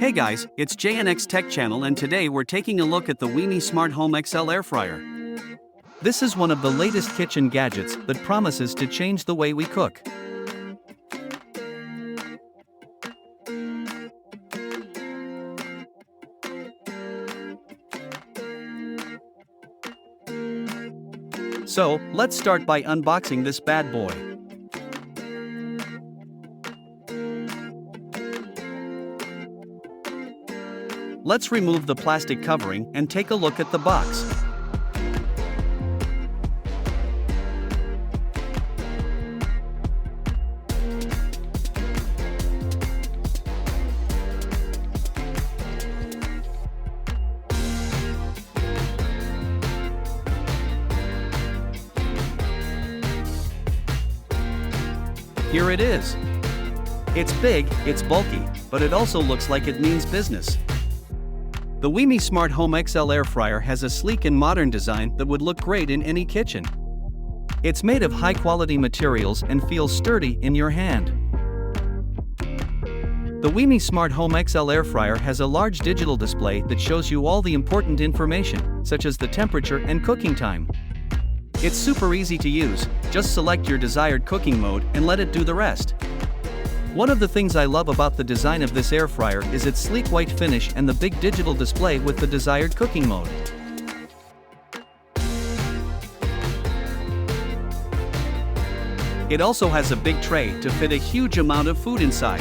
Hey guys, it's JNX Tech Channel and today we're taking a look at the Wimi Smart Home Xxl Air Fryer. This is one of the latest kitchen gadgets that promises to change the way we cook. So, let's start by unboxing this bad boy. Let's remove the plastic covering and take a look at the box. Here it is. It's big, it's bulky, but it also looks like it means business. The Wimi Smart Home Xxl Air Fryer has a sleek and modern design that would look great in any kitchen. It's made of high-quality materials and feels sturdy in your hand. The Wimi Smart Home Xxl Air Fryer has a large digital display that shows you all the important information, such as the temperature and cooking time. It's super easy to use, just select your desired cooking mode and let it do the rest. One of the things I love about the design of this air fryer is its sleek white finish and the big digital display with the desired cooking mode. It also has a big tray to fit a huge amount of food inside.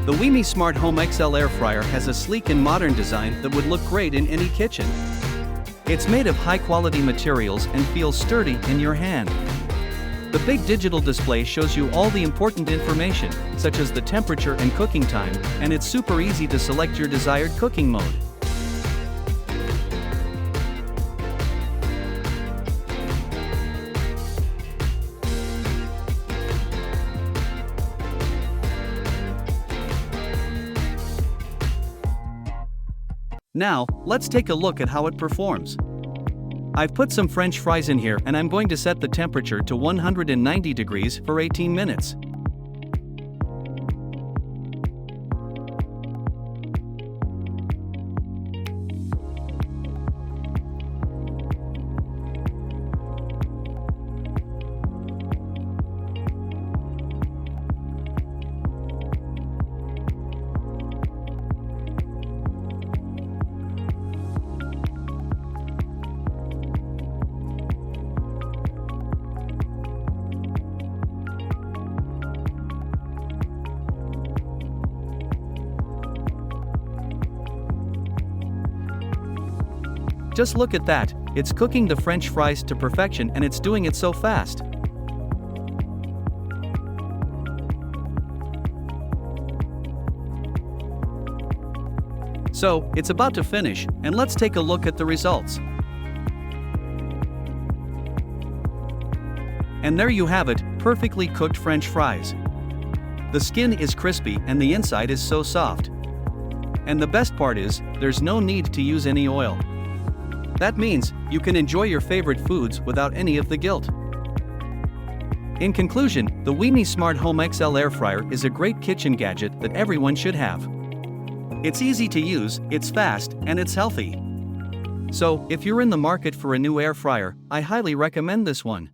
The Wimi Smart Home Xxl Air Fryer has a sleek and modern design that would look great in any kitchen. It's made of high-quality materials and feels sturdy in your hand. The big digital display shows you all the important information, such as the temperature and cooking time, and it's super easy to select your desired cooking mode. Now, let's take a look at how it performs. I've put some French fries in here and I'm going to set the temperature to 190 degrees for 18 minutes. Just look at that, it's cooking the French fries to perfection and it's doing it so fast. So, it's about to finish, and let's take a look at the results. And there you have it, perfectly cooked French fries. The skin is crispy and the inside is so soft. And the best part is, there's no need to use any oil. That means, you can enjoy your favorite foods without any of the guilt. In conclusion, the Wimi Smart Home Xxl Air Fryer is a great kitchen gadget that everyone should have. It's easy to use, it's fast, and it's healthy. So, if you're in the market for a new air fryer, I highly recommend this one.